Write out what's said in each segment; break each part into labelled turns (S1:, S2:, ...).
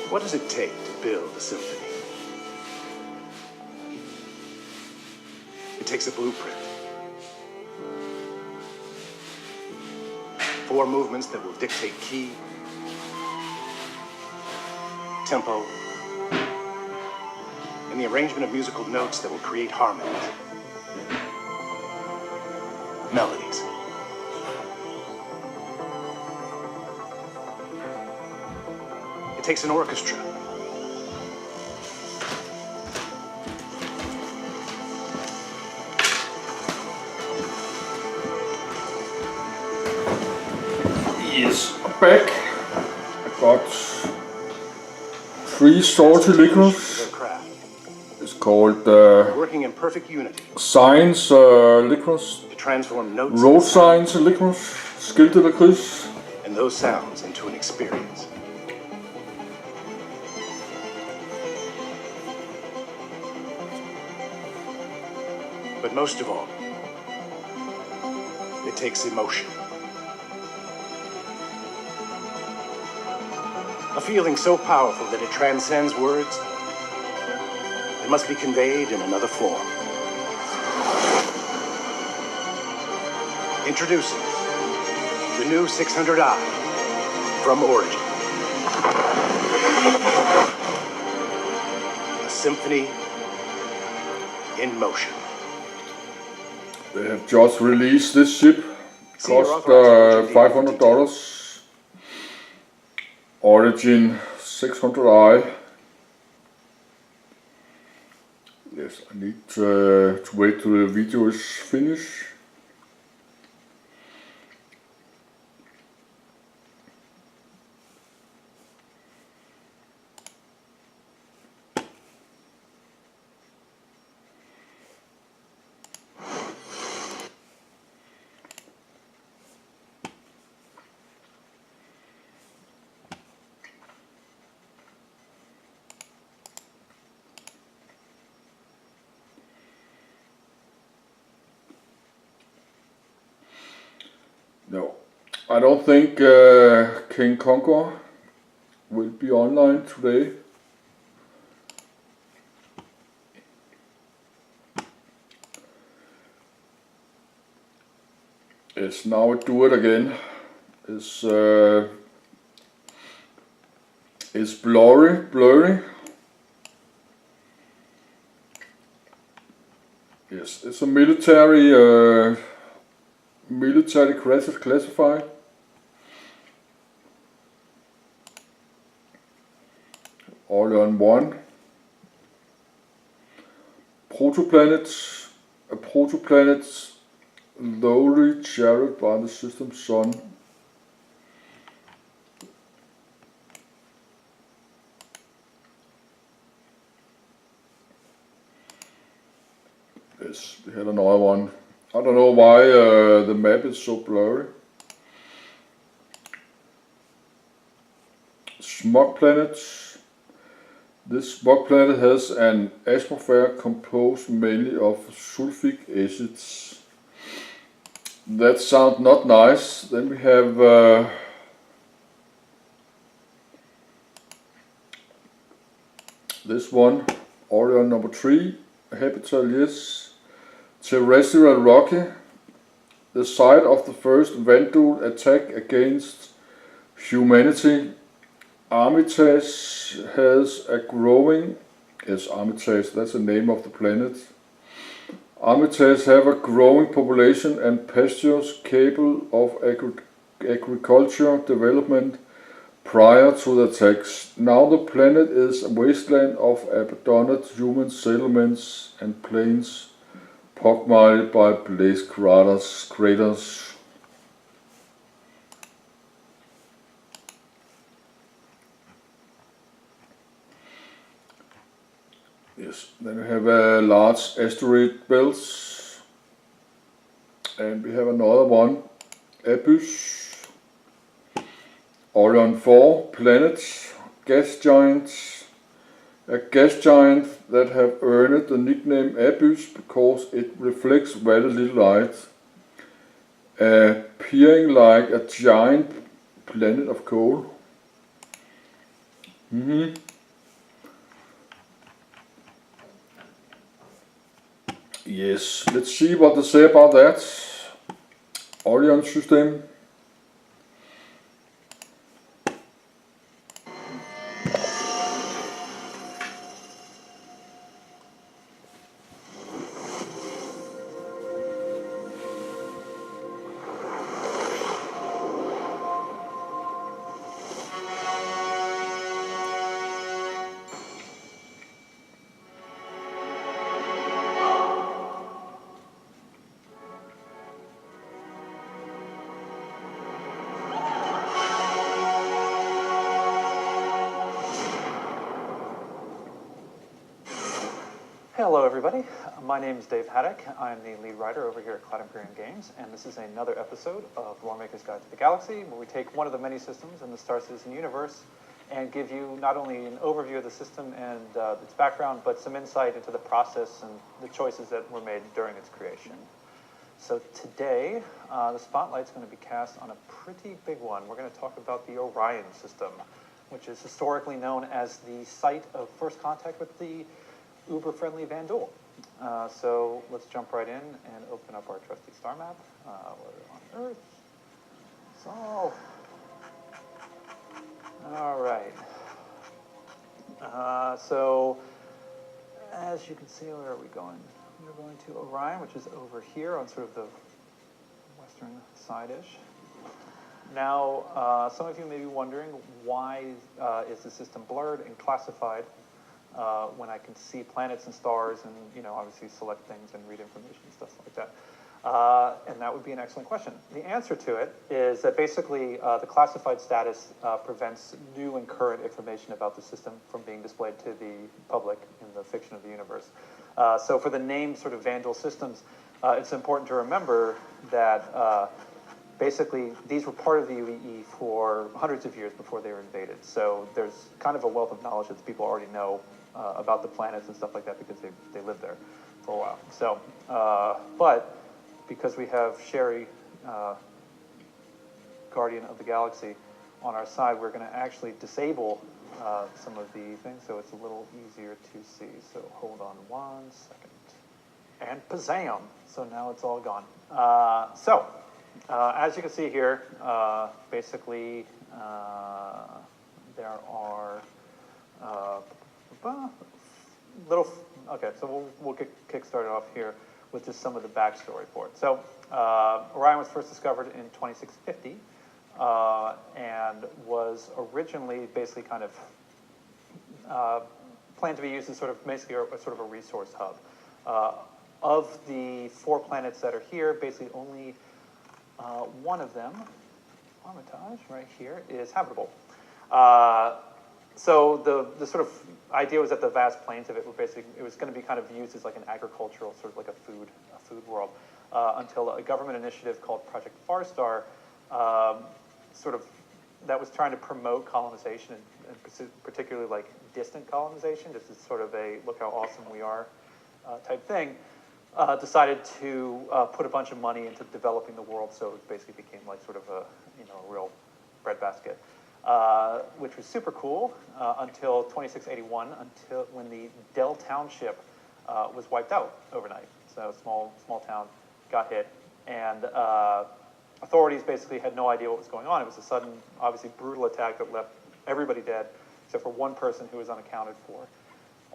S1: What does it take to build a symphony? It takes a blueprint. 4 movements that will dictate key, tempo, and the arrangement of musical notes that will create harmonies, melodies. It takes an orchestra.
S2: Yes, back. I got 3 salty liquors. It's called
S1: Working in perfect unity.
S2: Science liquors,
S1: To transform notes
S2: Road Science liquors, Skilte lakrids,
S1: and those sounds into an experience. But most of all, it takes emotion. A feeling so powerful that it transcends words. It must be conveyed in another form. Introducing the new 600i from Origin. A symphony in motion.
S2: They have just released this ship. Cost $500. Origin 600i. Yes, I need to wait till the video is finished. No, I don't think King Conqueror will be online today. Yes, now I do it again. It's blurry. Yes, it's a military classified. All on one. Protoplanets, a protoplanet lowly charted by the system's sun. Yes, we had another one. I don't know why the map is so blurry. Smog planets. This smog planet has an atmosphere composed mainly of sulfuric acids. That sounds not nice. Then we have this one, Orion number 3, habitat yes. Terrestrial rocky, the site of the first Vandal attack against humanity. Armitage has a growing, yes, Armitage, that's the name of the planet. Armitage have a growing population and pastures capable of agriculture development prior to the attacks. Now the planet is a wasteland of abandoned human settlements and plains pockmarked by blaze craters. Yes, then we have a large asteroid belts, and we have another one, Abyss, Orion 4 planets, gas giants. A gas giant that have earned the nickname Abyss because it reflects very little light, appearing like a giant planet of coal. Mm-hmm. Yes, let's see what they say about that. Orion system.
S3: Hello everybody, my name is Dave Haddock. I'm the lead writer over here at Cloud Imperium Games, and this is another episode of Lawmaker's Guide to the Galaxy, where we take one of the many systems in the Star Citizen universe and give you not only an overview of the system and its background, but some insight into the process and the choices that were made during its creation. So today, the spotlight's going to be cast on a pretty big one. We're going to talk about the Orion system, which is historically known as the site of first contact with the uber-friendly Vandal. So let's jump right in and open up our trusty star map. We're on Earth. So, all right. So, as you can see, where are we going? We're going to Orion, which is over here on sort of the western side-ish. Now, some of you may be wondering, why is the system blurred and classified when I can see planets and stars and, you know, obviously select things and read information and stuff like that? And that would be an excellent question. The answer to it is that basically the classified status prevents new and current information about the system from being displayed to the public in the fiction of the universe. So for the named sort of Vandal systems, it's important to remember that basically these were part of the UEE for hundreds of years before they were invaded. So there's kind of a wealth of knowledge that people already know about the planets and stuff like that because they lived there for a while. So, but because we have Sherry, Guardian of the Galaxy, on our side, we're going to actually disable some of the things so it's a little easier to see. So hold on 1 second. And pazam! So now it's all gone. As you can see here, basically there are okay, so we'll get kick-started off here with just some of the backstory for it. So Orion was first discovered in 2650 and was originally basically kind of planned to be used as sort of basically a sort of a resource hub. Of the 4 planets that are here, basically only one of them, Armitage, right here, is habitable. So the sort of idea was that the vast plains of it were basically, it was going to be kind of used as like an agricultural, sort of like a food world, until a government initiative called Project Farstar, sort of, that was trying to promote colonization and particularly like distant colonization, just as sort of a look how awesome we are type thing. Decided to put a bunch of money into developing the world, so it basically became like sort of a real breadbasket, which was super cool until 2681, until when the Dell Township was wiped out overnight. So small town got hit, and authorities basically had no idea what was going on. It was a sudden, obviously brutal attack that left everybody dead, except for one person who was unaccounted for.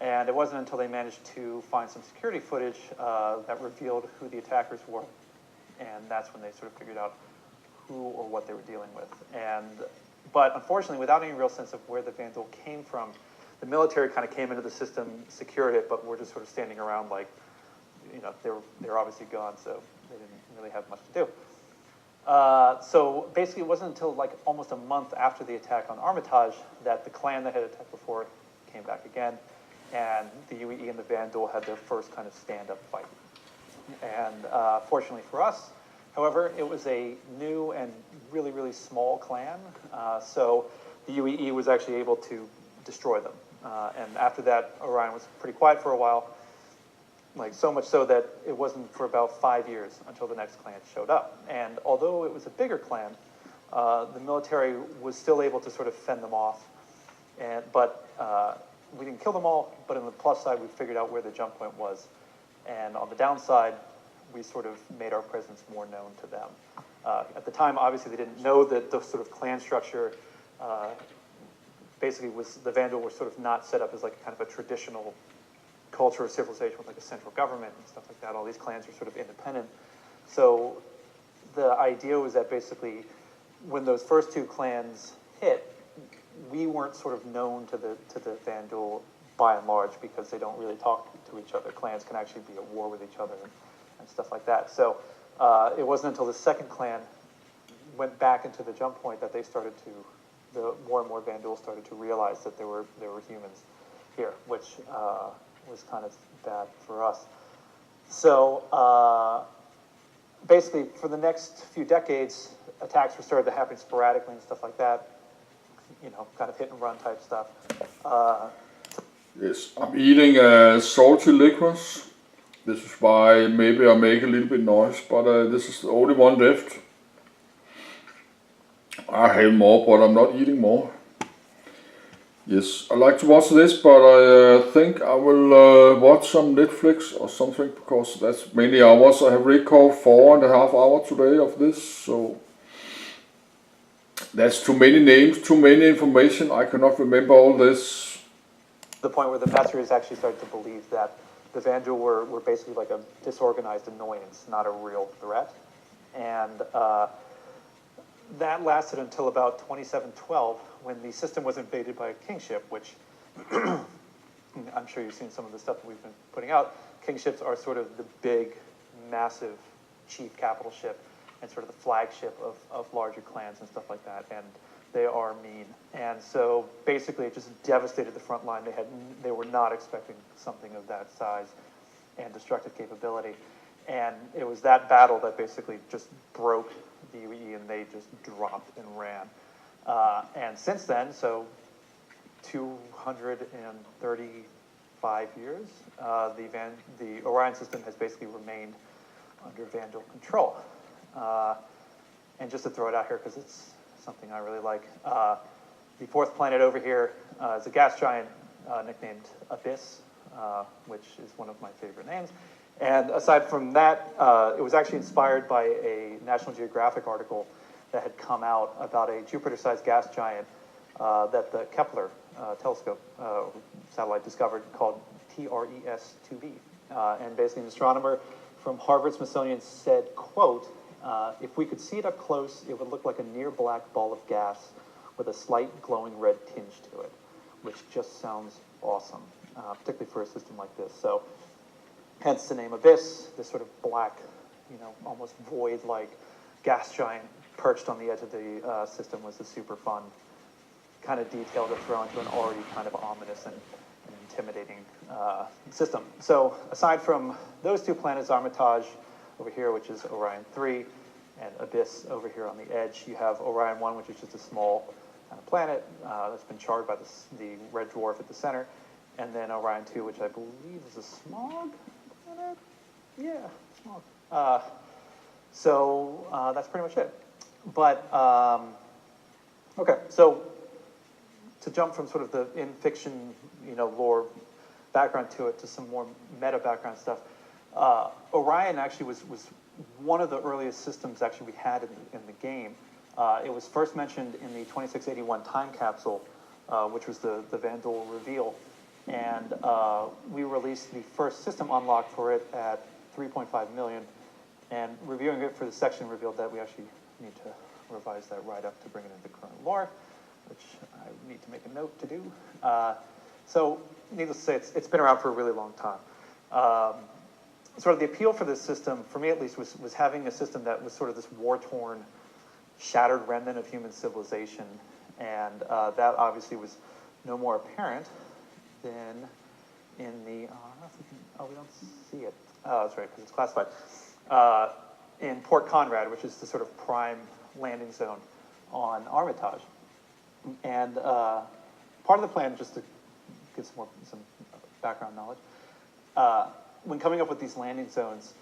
S3: And it wasn't until they managed to find some security footage that revealed who the attackers were. And that's when they sort of figured out who or what they were dealing with. But unfortunately, without any real sense of where the Vandal came from, the military kind of came into the system, secured it, but were just sort of standing around like, they were obviously gone, so they didn't really have much to do. So basically, it wasn't until like almost a month after the attack on Armitage that the clan that had attacked before came back again. And the UEE and the Vandal had their first kind of stand-up fight. And fortunately for us, however, it was a new and really, really small clan. So the UEE was actually able to destroy them. And after that, Orion was pretty quiet for a while, like so much so that it wasn't for about 5 years until the next clan showed up. And although it was a bigger clan, the military was still able to sort of fend them off but we didn't kill them all, but on the plus side, we figured out where the jump point was. And on the downside, we sort of made our presence more known to them. At the time, obviously, they didn't know that the sort of clan structure basically was, the Vandal were sort of not set up as like kind of a traditional culture or civilization with like a central government and stuff like that. All these clans are sort of independent. So the idea was that basically when those first two clans hit, we weren't sort of known to the Vandal by and large because they don't really talk to each other. Clans can actually be at war with each other and stuff like that. So it wasn't until the second clan went back into the jump point that they started to, the more and more Vandals started to realize that there were humans here, which was kind of bad for us. So basically, for the next few decades, attacks were started to happen sporadically and stuff like that. You know, kind of hit and run type stuff.
S2: Yes, I'm eating salty licorice. This is why maybe I make a little bit noise, but this is the only one left. I have more, but I'm not eating more. Yes, I like to watch this, but I think I will watch some Netflix or something because that's many hours. I have recorded 4.5 hours today of this, so that's too many names, too many information. I cannot remember all this.
S3: The point where the Masters actually started to believe that the Vandal were basically like a disorganized annoyance, not a real threat. And that lasted until about 2712, when the system was invaded by a kingship, which I'm sure you've seen some of the stuff that we've been putting out. Kingships are sort of the big, massive chief capital ship and sort of the flagship of larger clans and stuff like that. And they are mean. And so basically it just devastated the front line. They were not expecting something of that size and destructive capability. And it was that battle that basically just broke the UE and they just dropped and ran. And since then, so 235 years, the Orion system has basically remained under Vandal control. And just to throw it out here, because it's something I really like, the fourth planet over here is a gas giant nicknamed Abyss, which is one of my favorite names. And aside from that, it was actually inspired by a National Geographic article that had come out about a Jupiter-sized gas giant that the Kepler telescope satellite discovered called TRES-2b. And basically an astronomer from Harvard Smithsonian said, quote, if we could see it up close, it would look like a near black ball of gas with a slight glowing red tinge to it, which just sounds awesome, particularly for a system like this. So hence the name Abyss, this sort of black, you know, almost void-like gas giant perched on the edge of the system was a super fun kind of detail to throw into an already kind of ominous and intimidating system. So aside from those two planets, Armitage over here, which is Orion 3, and Abyss over here on the edge, you have Orion 1, which is just a small kind of planet that's been charred by the red dwarf at the center, and then Orion 2, which I believe is a smog planet? Yeah, smog. So that's pretty much it. But, okay, so to jump from sort of the in-fiction, you know, lore background to it to some more meta background stuff, Orion actually was one of the earliest systems actually we had in the game. It was first mentioned in the 2681 time capsule, which was the Vandal reveal. And we released the first system unlock for it at 3.5 million. And reviewing it for the section revealed that we actually need to revise that right up to bring it into current lore, which I need to make a note to do. So needless to say, it's been around for a really long time. Sort of the appeal for this system, for me at least, was having a system that was sort of this war-torn, shattered remnant of human civilization. And that obviously was no more apparent than in the, we don't see it. Oh, that's right, because it's classified. In Port Conrad, which is the sort of prime landing zone on Armitage. And part of the plan, just to give some background knowledge, when coming up with these landing zones,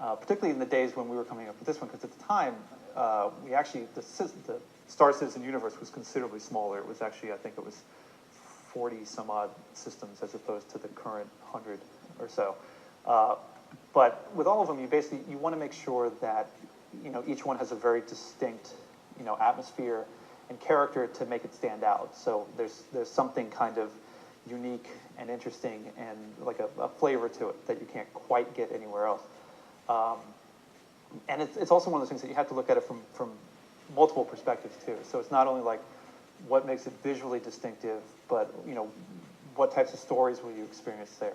S3: particularly in the days when we were coming up with this one, because at the time, the Star Citizen universe was considerably smaller. It was actually, I think it was 40 some odd systems as opposed to the current 100 or so. But with all of them, you want to make sure that each one has a very distinct atmosphere and character to make it stand out. So there's something kind of unique and interesting and like a flavor to it that you can't quite get anywhere else. And it's also one of those things that you have to look at it from multiple perspectives too. So it's not only like what makes it visually distinctive, but what types of stories will you experience there?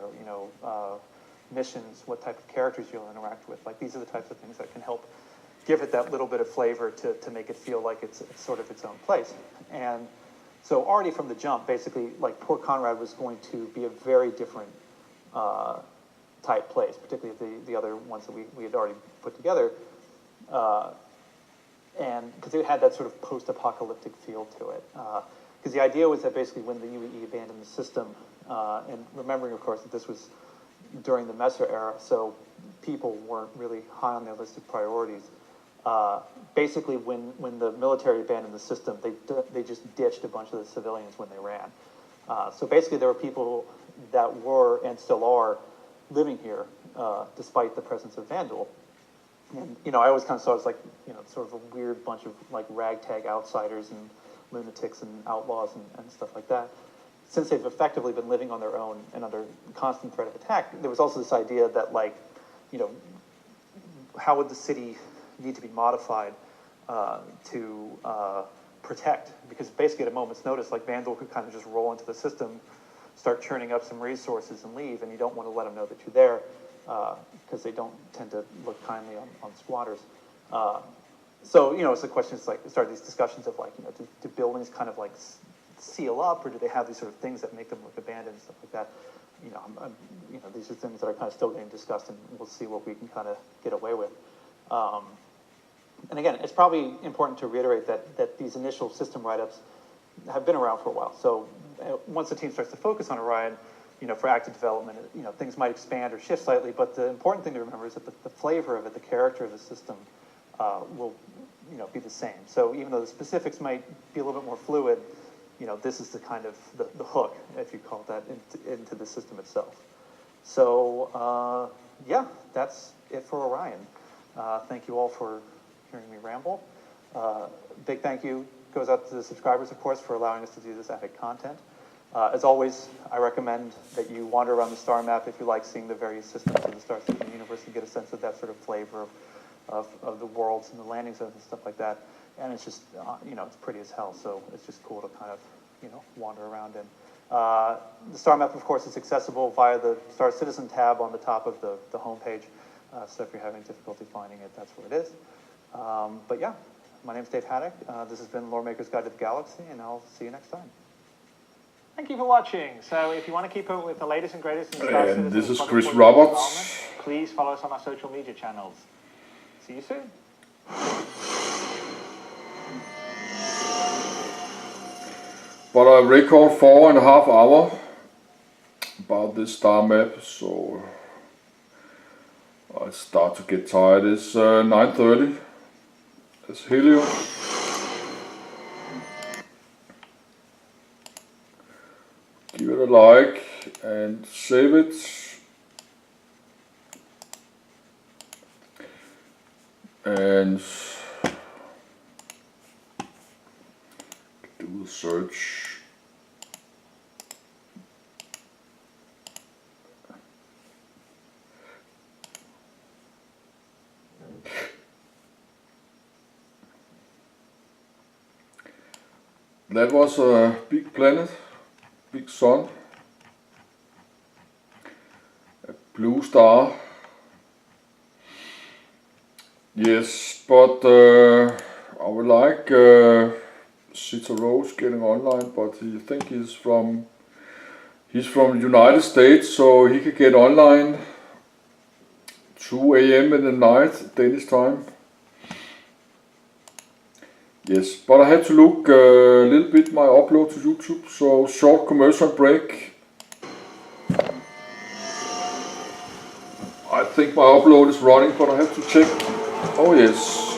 S3: Missions, what type of characters you'll interact with. Like these are the types of things that can help give it that little bit of flavor to make it feel like it's sort of its own place. And so already from the jump, basically, like Port Conrad was going to be a very different type place, particularly the other ones that we had already put together. And because it had that sort of post-apocalyptic feel to it. Because the idea was that basically when the UEE abandoned the system, and remembering, of course, that this was during the Messer era, so people weren't really high on their list of priorities. Basically, when the military abandoned the system, they just ditched a bunch of the civilians when they ran. So basically, there were people that were and still are living here, despite the presence of Vandal. And I always kind of saw it as like sort of a weird bunch of like ragtag outsiders and lunatics and outlaws and stuff like that. Since they've effectively been living on their own and under constant threat of attack, there was also this idea that like, how would the city need to be modified to protect? Because basically at a moment's notice, like Vandal could kind of just roll into the system, start churning up some resources and leave, and you don't want to let them know that you're there because they don't tend to look kindly on squatters. So, it's the question, it's like, start these discussions of like, do buildings kind of like seal up, or do they have these sort of things that make them look abandoned and stuff like that? These are things that are kind of still getting discussed, and we'll see what we can kind of get away with. And again, it's probably important to reiterate that these initial system write-ups have been around for a while. So once the team starts to focus on Orion, for active development, things might expand or shift slightly, but the important thing to remember is that the flavor of it, the character of the system, will be the same. So even though the specifics might be a little bit more fluid, this is the kind of the hook, if you call it that, into the system itself. So yeah, that's it for Orion. Thank you all for hearing me ramble. Big thank you goes out to the subscribers, of course, for allowing us to do this epic content. As always, I recommend that you wander around the star map if you like seeing the various systems of the Star Citizen universe and get a sense of that sort of flavor of the worlds and the landing zones and stuff like that. And it's just, it's pretty as hell, so it's just cool to kind of, wander around in. The star map, of course, is accessible via the Star Citizen tab on the top of the homepage. So if you're having difficulty finding it, that's where it is. But yeah, my name's Dave Haddock. This has been Lore Maker's Guide to the Galaxy, and I'll see you next time.
S4: Thank you for watching. So if you want to keep up with the latest and greatest in Star Citizen,
S2: this is
S4: product
S2: Chris
S4: portfolio
S2: Roberts.
S4: development, please follow us on our social media channels. See you soon.
S2: But I record 4.5 hours about this star map, so I start to get tired. It's 9:30. It's Helio. Give it a like and save it. And do a search. That was a big planet, big sun, a blue star. Yes, but I would like Sita Rose getting online, but I think he's from the United States, so he could get online 2 a.m. in the night, Danish time. Yes, but I had to look a little bit my upload to YouTube, so short commercial break. I think my upload is running, but I have to check. Oh yes,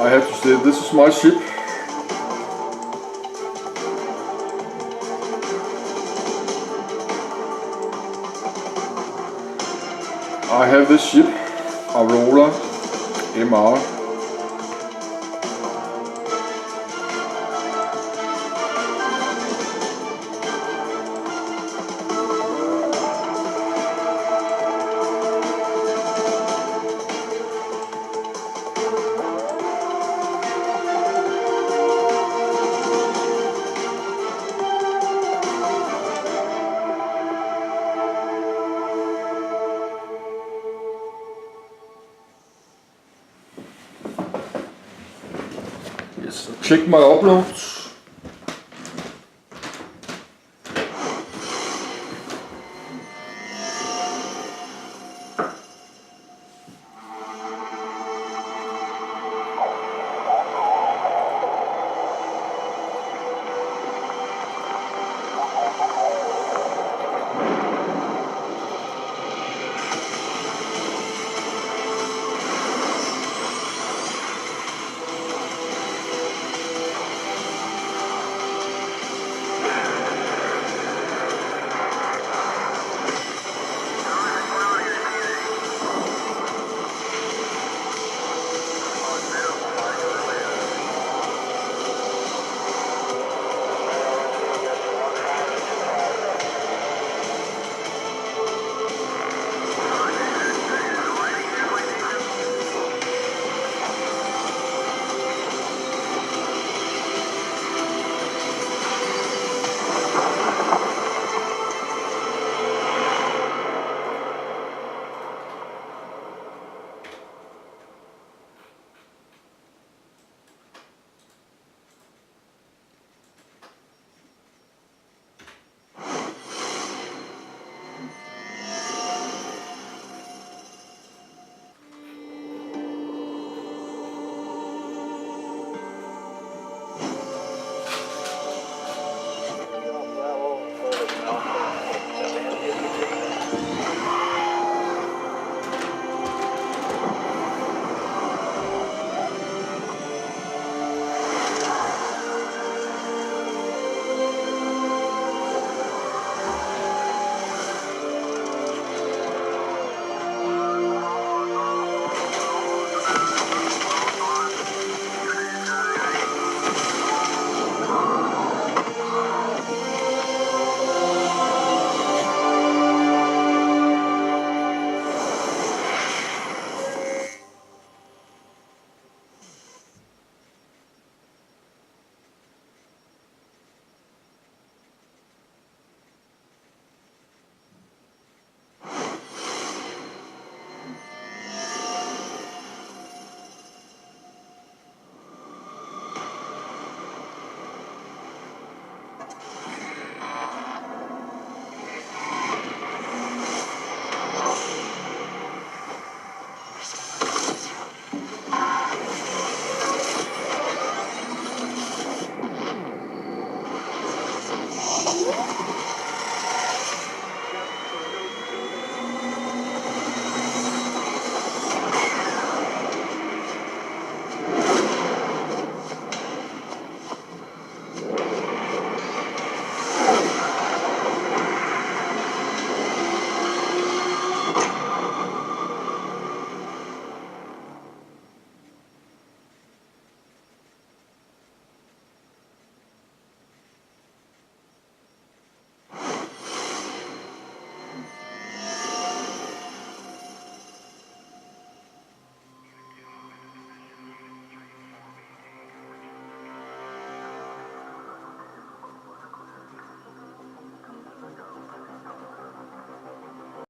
S2: I have to say this is my ship. I have this ship, Aurora MR. Yes, so check my uploads.